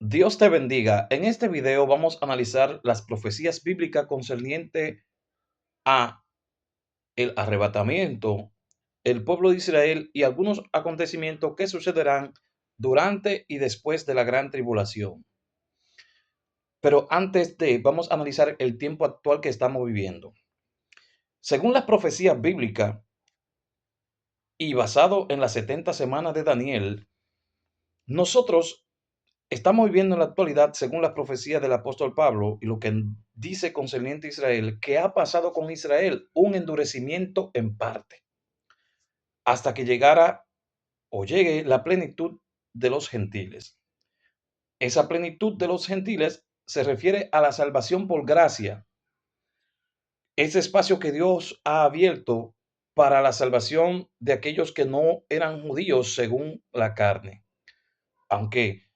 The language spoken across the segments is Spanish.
Dios te bendiga. En este video vamos a analizar las profecías bíblicas concerniente a el arrebatamiento, el pueblo de Israel y algunos acontecimientos que sucederán durante y después de la gran tribulación. Pero vamos a analizar el tiempo actual que estamos viviendo. Según las profecías bíblicas y basado en las 70 semanas de Daniel, nosotros estamos viviendo en la actualidad, según la profecía del apóstol Pablo y lo que dice concerniente a Israel, que ha pasado con Israel un endurecimiento en parte, hasta que llegara o llegue la plenitud de los gentiles. Esa plenitud de los gentiles se refiere a la salvación por gracia, ese espacio que Dios ha abierto para la salvación de aquellos que no eran judíos según la carne. Aunque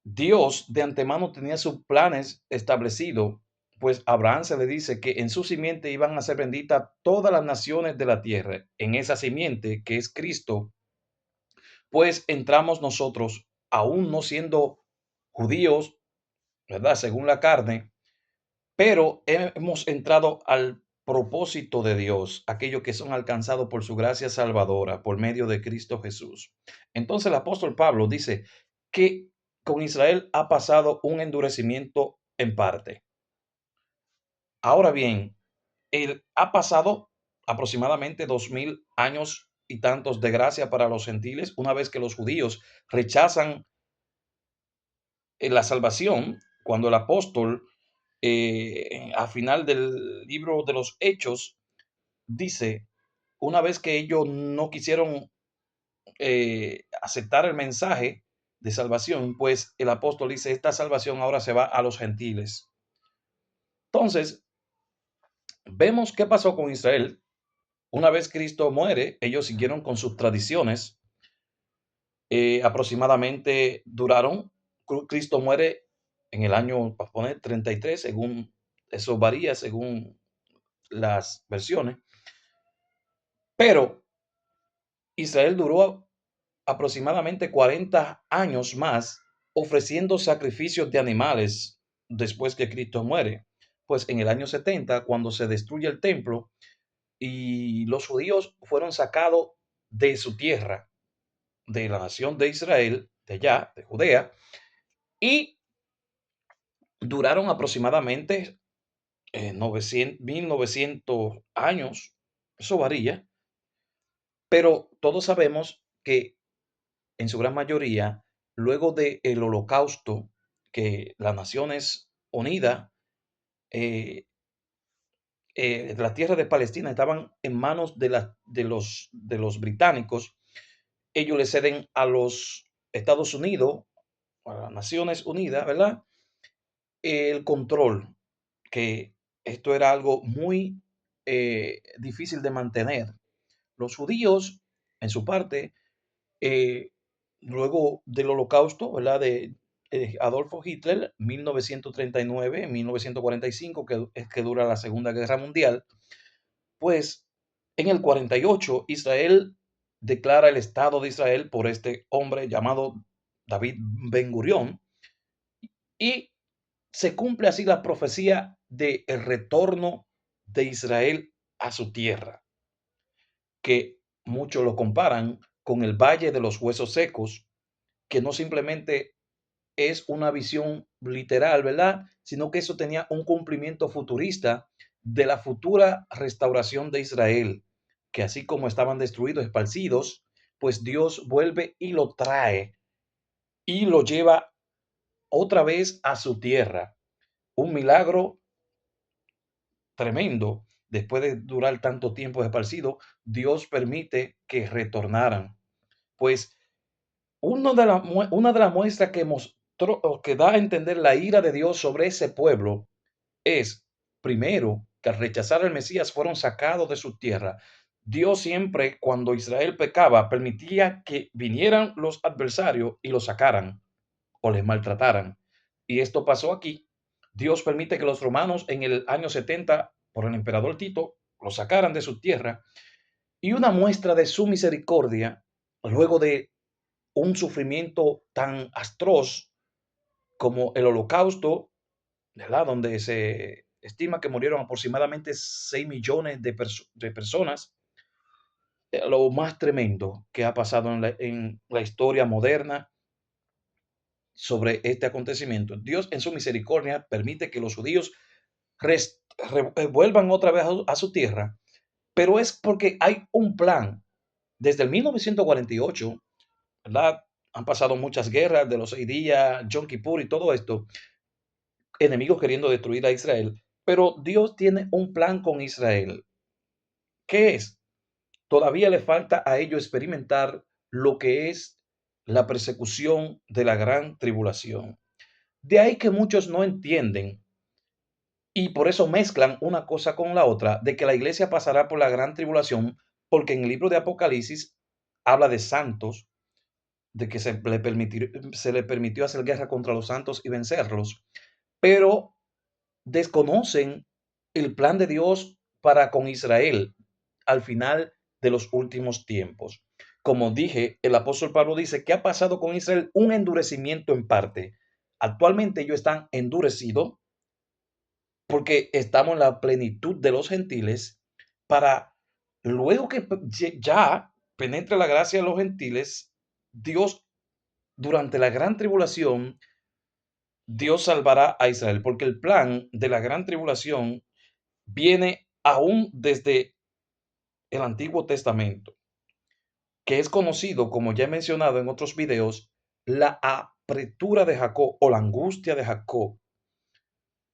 Dios de antemano tenía sus planes establecidos, pues a Abraham se le dice que en su simiente iban a ser benditas todas las naciones de la tierra. En esa simiente, que es Cristo, pues entramos nosotros, aún no siendo judíos, ¿verdad? Según la carne, pero hemos entrado al propósito de Dios, aquellos que son alcanzados por su gracia salvadora, por medio de Cristo Jesús. Entonces el apóstol Pablo dice que con Israel ha pasado un endurecimiento en parte. Ahora bien, él ha pasado aproximadamente 2000 años y tantos de gracia para los gentiles, una vez que los judíos rechazan la salvación, cuando el apóstol al final del libro de los Hechos dice, una vez que ellos no quisieron aceptar el mensaje de salvación, pues el apóstol dice, esta salvación ahora se va a los gentiles. Entonces, vemos qué pasó con Israel. Una vez Cristo muere, ellos siguieron con sus tradiciones. Aproximadamente duraron, Cristo muere en el año, para poner 33, según eso varía, según las versiones. Pero Israel duró aproximadamente 40 años más ofreciendo sacrificios de animales después que Cristo muere. Pues en el año 70, cuando se destruye el templo y los judíos fueron sacados de su tierra, de la nación de Israel, de allá, de Judea, y duraron aproximadamente 1900 años, eso varía, pero todos sabemos que en su gran mayoría, luego del holocausto, que las Naciones Unidas, eh, la tierra de Palestina estaban en manos de los británicos, ellos le ceden a los Estados Unidos, a las Naciones Unidas, ¿verdad? El control, que esto era algo muy difícil de mantener. Los judíos, en su parte, eh, luego del holocausto, ¿verdad? De Adolfo Hitler, 1939-1945, que es que dura la Segunda Guerra Mundial, pues en el 48 Israel declara el Estado de Israel por este hombre llamado David Ben Gurión y se cumple así la profecía de el retorno de Israel a su tierra, que muchos lo comparan con el Valle de los Huesos Secos, que no simplemente es una visión literal, ¿verdad? Sino que eso tenía un cumplimiento futurista de la futura restauración de Israel, que así como estaban destruidos, esparcidos, pues Dios vuelve y lo trae y lo lleva otra vez a su tierra. Un milagro tremendo. Después de durar tanto tiempo esparcido, Dios permite que retornaran. Pues una de las muestras que mostró o que da a entender la ira de Dios sobre ese pueblo es, primero, que al rechazar al Mesías fueron sacados de su tierra. Dios siempre, cuando Israel pecaba, permitía que vinieran los adversarios y los sacaran o les maltrataran. Y esto pasó aquí. Dios permite que los romanos en el año 70, por el emperador Tito, los sacaran de su tierra. Y una muestra de su misericordia, luego de un sufrimiento tan atroz, como el Holocausto, ¿verdad? Donde se estima que murieron aproximadamente 6 millones de personas. Lo más tremendo que ha pasado en la historia moderna sobre este acontecimiento. Dios en su misericordia permite que los judíos vuelvan otra vez a su tierra, pero es porque hay un plan. Desde el 1948, ¿verdad? Han pasado muchas guerras de los 6 días, Yom Kippur y todo esto, enemigos queriendo destruir a Israel, pero Dios tiene un plan con Israel. ¿Qué es? Todavía le falta a ellos experimentar lo que es la persecución de la gran tribulación. De ahí que muchos no entienden y por eso mezclan una cosa con la otra, de que la iglesia pasará por la gran tribulación, porque en el libro de Apocalipsis habla de santos, de que se le permitió hacer guerra contra los santos y vencerlos, pero desconocen el plan de Dios para con Israel al final de los últimos tiempos. Como dije, el apóstol Pablo dice que ha pasado con Israel un endurecimiento en parte. Actualmente ellos están endurecidos porque estamos en la plenitud de los gentiles para luego que ya penetre la gracia de los gentiles, Dios durante la gran tribulación, Dios salvará a Israel, porque el plan de la gran tribulación viene aún desde el Antiguo Testamento, que es conocido, como ya he mencionado en otros videos, la apretura de Jacob o la angustia de Jacob,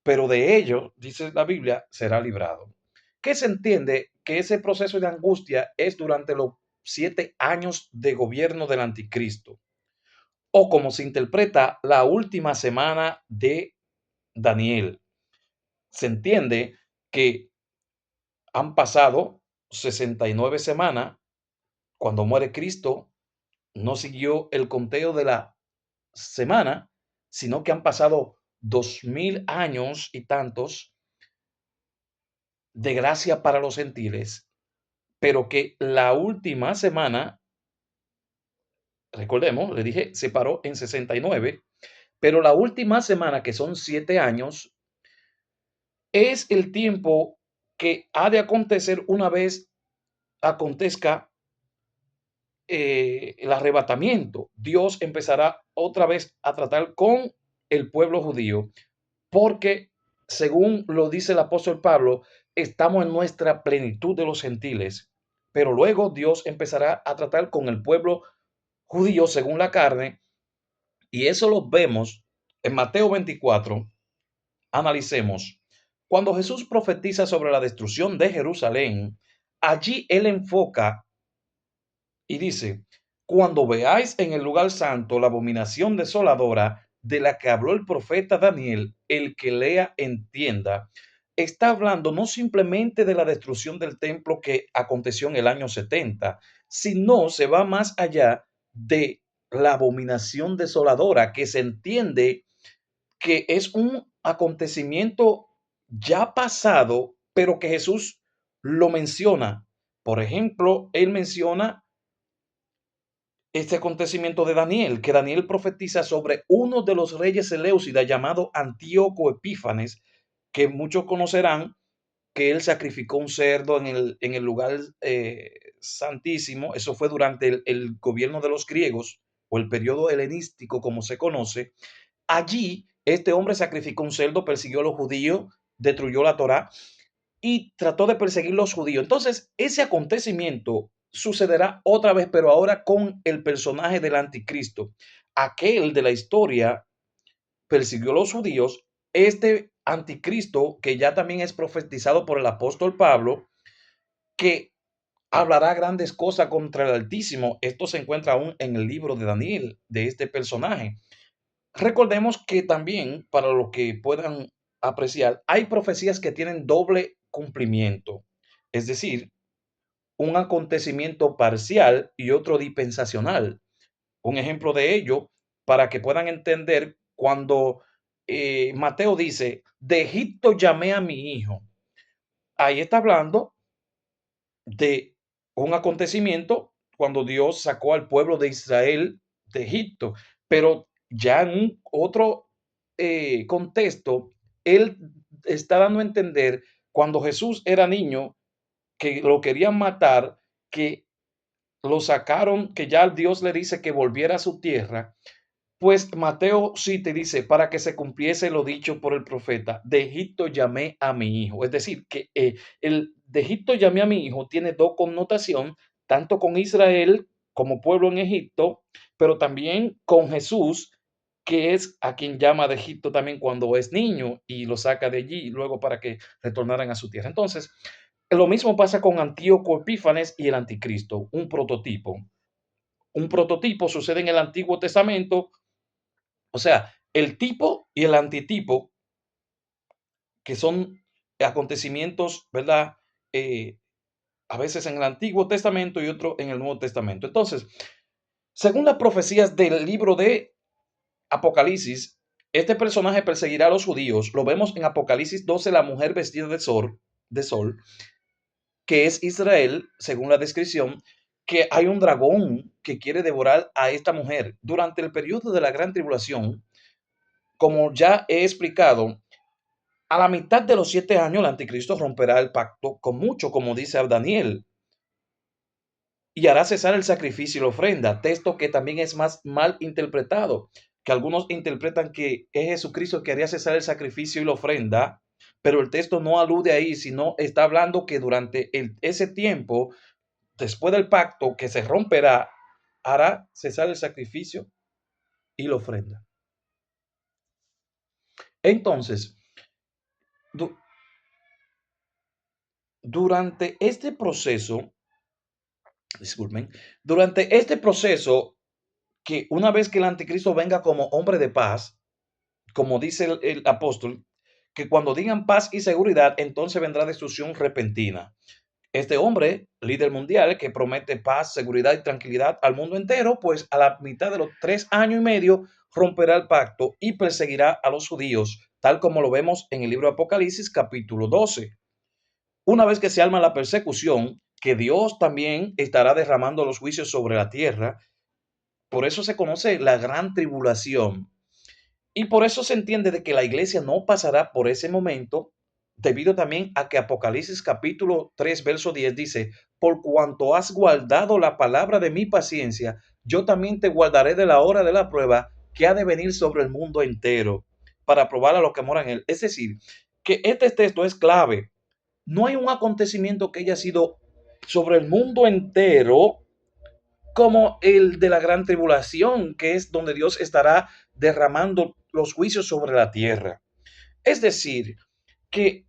pero de ello, dice la Biblia, será librado. ¿Qué se entiende? Que ese proceso de angustia es durante los 7 años de gobierno del anticristo, o como se interpreta, la última semana de Daniel. Se entiende que han pasado 69 semanas. Cuando muere Cristo, no siguió el conteo de la semana, sino que han pasado 2000 años y tantos de gracia para los gentiles, pero que la última semana, recordemos, le dije, se paró en 69, pero la última semana, que son 7 años, es el tiempo que ha de acontecer una vez acontezca el arrebatamiento. Dios empezará otra vez a tratar con el pueblo judío, porque según lo dice el apóstol Pablo, estamos en nuestra plenitud de los gentiles, pero luego Dios empezará a tratar con el pueblo judío según la carne, y eso lo vemos en Mateo 24. Analicemos. Cuando Jesús profetiza sobre la destrucción de Jerusalén, allí él enfoca y dice, cuando veáis en el lugar santo la abominación desoladora de la que habló el profeta Daniel, el que lea entienda, está hablando no simplemente de la destrucción del templo que aconteció en el año 70, sino se va más allá de la abominación desoladora, que se entiende que es un acontecimiento ya pasado, pero que Jesús lo menciona. Por ejemplo, él menciona este acontecimiento de Daniel, que Daniel profetiza sobre uno de los reyes Seleucida llamado Antíoco Epífanes, que muchos conocerán que él sacrificó un cerdo en el lugar santísimo. Eso fue durante el gobierno de los griegos o el periodo helenístico, como se conoce. Allí, este hombre sacrificó un cerdo, persiguió a los judíos, destruyó la Torá y trató de perseguir a los judíos. Entonces, ese acontecimiento sucederá otra vez, pero ahora con el personaje del anticristo. Aquel de la historia persiguió a los judíos. Este anticristo, que ya también es profetizado por el apóstol Pablo, que hablará grandes cosas contra el Altísimo. Esto se encuentra aún en el libro de Daniel, de este personaje. Recordemos que también, para los que puedan apreciar, hay profecías que tienen doble cumplimiento, es decir, un acontecimiento parcial y otro dispensacional. Un ejemplo de ello, para que puedan entender, cuando Mateo dice, de Egipto llamé a mi hijo, ahí está hablando de un acontecimiento cuando Dios sacó al pueblo de Israel de Egipto, pero ya en otro contexto, él está dando a entender cuando Jesús era niño, que lo querían matar, que lo sacaron, que ya Dios le dice que volviera a su tierra. Pues Mateo sí te dice, para que se cumpliese lo dicho por el profeta, de Egipto llamé a mi hijo. Es decir, que el de Egipto llamé a mi hijo tiene dos connotaciones, tanto con Israel como pueblo en Egipto, pero también con Jesús, que es a quien llama de Egipto también cuando es niño y lo saca de allí luego para que retornaran a su tierra. Entonces, lo mismo pasa con Antíoco Epífanes y el anticristo, un prototipo. Un prototipo sucede en el Antiguo Testamento, o sea, el tipo y el antitipo, que son acontecimientos, ¿verdad? Eh, a veces en el Antiguo Testamento y otro en el Nuevo Testamento. Entonces, según las profecías del libro de Apocalipsis, este personaje perseguirá a los judíos. Lo vemos en Apocalipsis 12, la mujer vestida de sol, que es Israel, según la descripción, que hay un dragón que quiere devorar a esta mujer. Durante el periodo de la gran tribulación, como ya he explicado, a la mitad de los 7 años el anticristo romperá el pacto con mucho, como dice Daniel, y hará cesar el sacrificio y la ofrenda, texto que también es más mal interpretado, que algunos interpretan que es Jesucristo que haría cesar el sacrificio y la ofrenda, pero el texto no alude ahí, sino está hablando que durante ese tiempo, después del pacto que se romperá, hará cesar el sacrificio y la ofrenda. Entonces, du- durante este proceso, disculpen, durante este proceso, que una vez que el anticristo venga como hombre de paz, como dice el apóstol, que cuando digan paz y seguridad, entonces vendrá destrucción repentina. Este hombre, líder mundial, que promete paz, seguridad y tranquilidad al mundo entero, pues a la mitad de los 3 años y medio romperá el pacto y perseguirá a los judíos, tal como lo vemos en el libro de Apocalipsis capítulo 12. Una vez que se arma la persecución, que Dios también estará derramando los juicios sobre la tierra. Por eso se conoce la gran tribulación. Y por eso se entiende de que la iglesia no pasará por ese momento, debido también a que Apocalipsis capítulo 3 verso 10 dice, por cuanto has guardado la palabra de mi paciencia, yo también te guardaré de la hora de la prueba que ha de venir sobre el mundo entero, para probar a los que moran en él. Es decir, que este texto es clave. No hay un acontecimiento que haya sido sobre el mundo entero como el de la gran tribulación, que es donde Dios estará derramando los juicios sobre la tierra. Es decir, que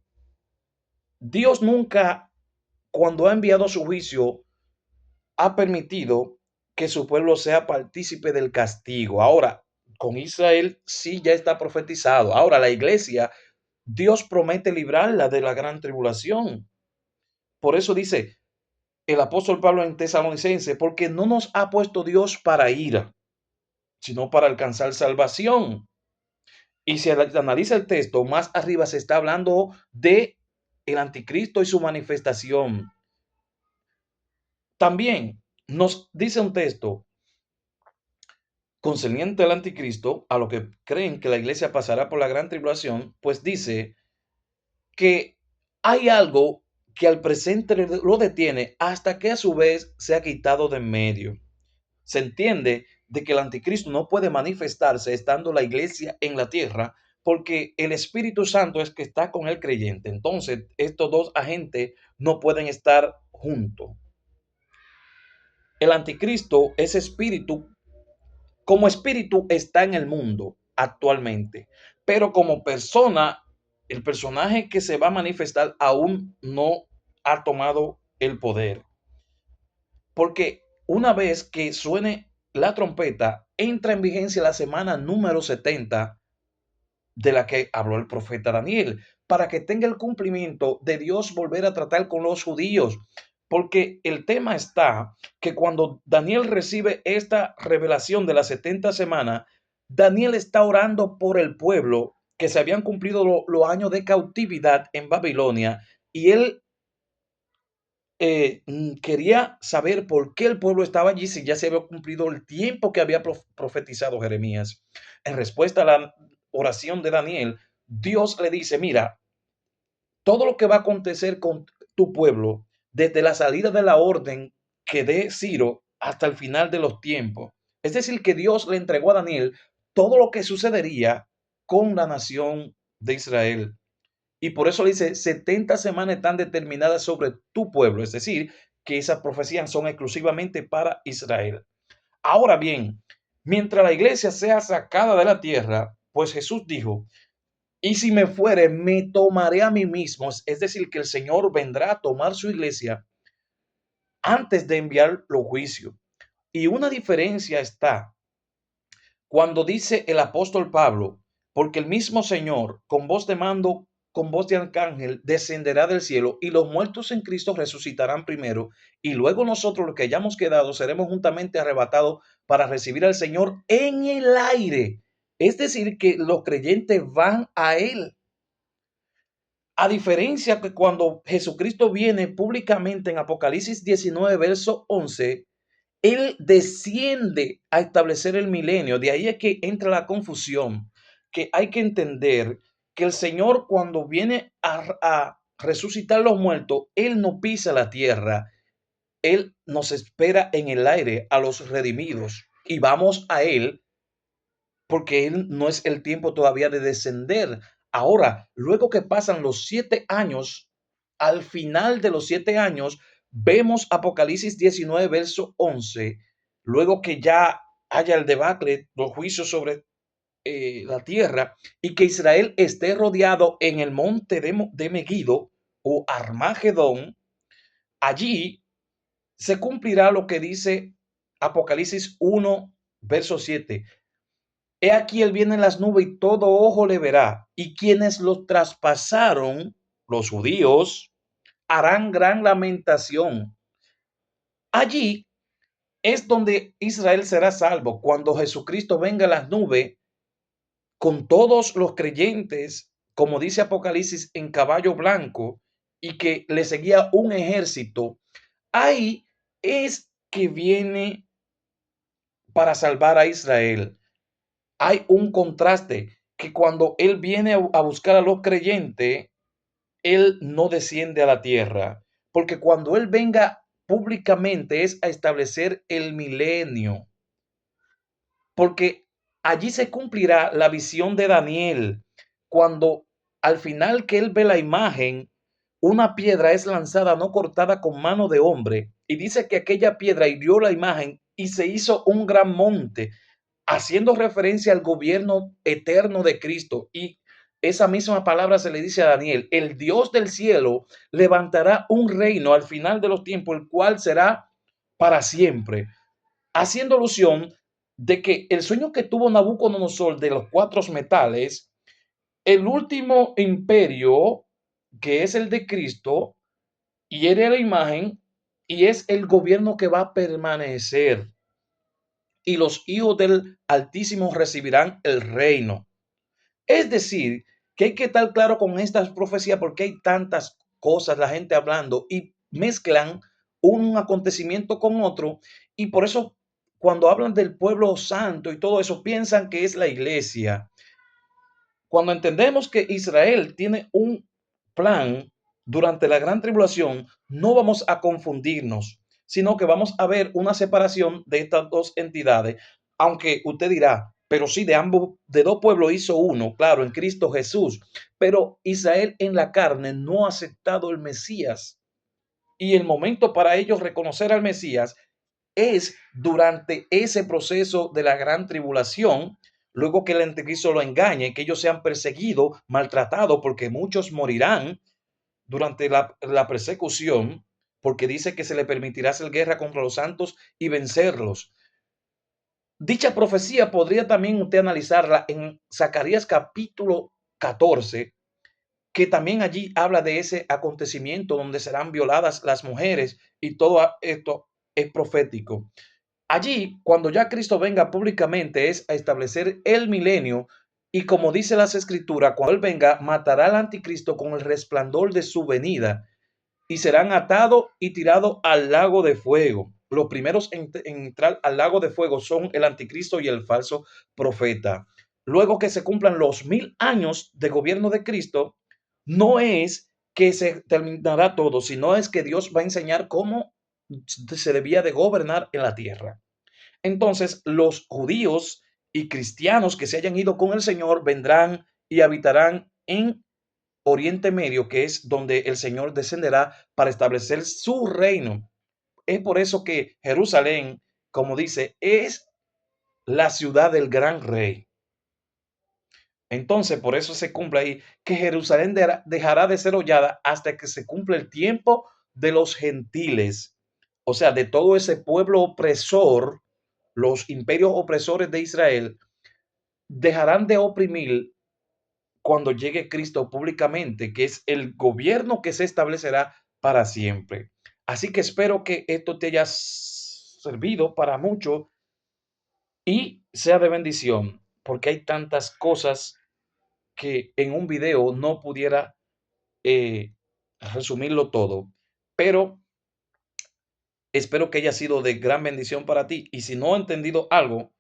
Dios nunca, cuando ha enviado su juicio, ha permitido que su pueblo sea partícipe del castigo. Ahora, con Israel sí ya está profetizado. Ahora, la iglesia, Dios promete librarla de la gran tribulación. Por eso dice el apóstol Pablo en Tesalonicense, porque no nos ha puesto Dios para ira, sino para alcanzar salvación. Y si analiza el texto, más arriba se está hablando de el anticristo y su manifestación. También nos dice un texto concerniente al anticristo, a lo que creen que la iglesia pasará por la gran tribulación, pues dice que hay algo que al presente lo detiene hasta que a su vez se ha quitado de en medio. Se entiende de que el anticristo no puede manifestarse estando la iglesia en la tierra, porque el Espíritu Santo es que está con el creyente. Entonces, estos dos agentes no pueden estar juntos. El anticristo es espíritu, como espíritu está en el mundo actualmente, pero como persona, el personaje que se va a manifestar aún no ha tomado el poder. Porque una vez que suene la trompeta, entra en vigencia la semana número 70 de la que habló el profeta Daniel, para que tenga el cumplimiento de Dios volver a tratar con los judíos. Porque el tema está que cuando Daniel recibe esta revelación de las 70 semanas, Daniel está orando por el pueblo que se habían cumplido los años de cautividad en Babilonia, y él quería saber por qué el pueblo estaba allí si ya se había cumplido el tiempo que había profetizado Jeremías. En respuesta, oración de Daniel, Dios le dice, mira, todo lo que va a acontecer con tu pueblo, desde la salida de la orden que dé Ciro hasta el final de los tiempos. Es decir, que Dios le entregó a Daniel todo lo que sucedería con la nación de Israel. Y por eso le dice, 70 semanas están determinadas sobre tu pueblo. Es decir, que esas profecías son exclusivamente para Israel. Ahora bien, mientras la iglesia sea sacada de la tierra, pues Jesús dijo, y si me fuere, me tomaré a mí mismo. Es decir, que el Señor vendrá a tomar su iglesia antes de enviar los juicios. Y una diferencia está cuando dice el apóstol Pablo, porque el mismo Señor, con voz de mando, con voz de arcángel, descenderá del cielo y los muertos en Cristo resucitarán primero y luego nosotros los que hayamos quedado seremos juntamente arrebatados para recibir al Señor en el aire. Es decir, que los creyentes van a Él. A diferencia que cuando Jesucristo viene públicamente en Apocalipsis 19, verso 11, Él desciende a establecer el milenio. De ahí es que entra la confusión, que hay que entender que el Señor cuando viene a resucitar los muertos, Él no pisa la tierra, Él nos espera en el aire a los redimidos y vamos a Él porque Él no es el tiempo todavía de descender. Ahora, luego que pasan los 7 años, al final de los 7 años, vemos Apocalipsis 19, verso 11, luego que ya haya el debacle, los juicios sobre la tierra y que Israel esté rodeado en el monte de Megiddo o Armagedón, allí se cumplirá lo que dice Apocalipsis 1, verso 7. He aquí él viene en las nubes y todo ojo le verá, y quienes lo traspasaron, los judíos, harán gran lamentación. Allí es donde Israel será salvo, cuando Jesucristo venga en las nubes con todos los creyentes, como dice Apocalipsis, en caballo blanco, y que le seguía un ejército. Ahí es que viene para salvar a Israel. Hay un contraste que cuando Él viene a buscar a los creyentes, Él no desciende a la tierra, porque cuando Él venga públicamente es a establecer el milenio, porque allí se cumplirá la visión de Daniel, cuando al final que Él ve la imagen, una piedra es lanzada no cortada con mano de hombre, y dice que aquella piedra hirió la imagen y se hizo un gran monte haciendo referencia al gobierno eterno de Cristo. Y esa misma palabra se le dice a Daniel, el Dios del cielo levantará un reino al final de los tiempos, el cual será para siempre, haciendo alusión de que el sueño que tuvo Nabucodonosor de los 4 metales, el último imperio, que es el de Cristo, hiere la imagen y es el gobierno que va a permanecer y los hijos del Altísimo recibirán el reino. Es decir, que hay que estar claro con estas profecías porque hay tantas cosas, la gente hablando y mezclan un acontecimiento con otro y por eso cuando hablan del pueblo santo y todo eso piensan que es la iglesia. Cuando entendemos que Israel tiene un plan durante la gran tribulación, no vamos a confundirnos, sino que vamos a ver una separación de estas dos entidades, aunque usted dirá, pero sí, de ambos, de dos pueblos hizo uno, claro, en Cristo Jesús, pero Israel en la carne no ha aceptado el Mesías. Y el momento para ellos reconocer al Mesías es durante ese proceso de la gran tribulación, luego que el anticristo lo engañe, que ellos sean perseguidos, maltratados, porque muchos morirán durante la persecución, porque dice que se le permitirá hacer guerra contra los santos y vencerlos. Dicha profecía podría también usted analizarla en Zacarías capítulo 14, que también allí habla de ese acontecimiento donde serán violadas las mujeres y todo esto es profético. Allí, cuando ya Cristo venga públicamente, es a establecer el milenio y como dice las escrituras, cuando Él venga, matará al anticristo con el resplandor de su venida y serán atados y tirados al lago de fuego. Los primeros en entrar al lago de fuego son el anticristo y el falso profeta. luego que se cumplan los 1000 años de gobierno de Cristo, no es que se terminará todo, sino es que Dios va a enseñar cómo se debía de gobernar en la tierra. Entonces, los judíos y cristianos que se hayan ido con el Señor vendrán y habitarán en Oriente Medio, que es donde el Señor descenderá para establecer su reino. Es por eso que Jerusalén, como dice, es la ciudad del gran rey. Entonces, por eso se cumple ahí que Jerusalén dejará de ser hollada hasta que se cumpla el tiempo de los gentiles, o sea, de todo ese pueblo opresor, los imperios opresores de Israel, dejarán de oprimir cuando llegue Cristo públicamente, que es el gobierno que se establecerá para siempre. Así que espero que esto te haya servido para mucho y sea de bendición, porque hay tantas cosas que en un video no pudiera eh, resumirlo todo, pero espero que haya sido de gran bendición para ti. Y si no he entendido algo,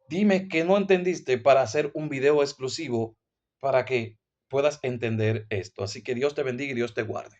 dime que no entendiste para hacer un video exclusivo para que puedas entender esto. Así que Dios te bendiga y Dios te guarde.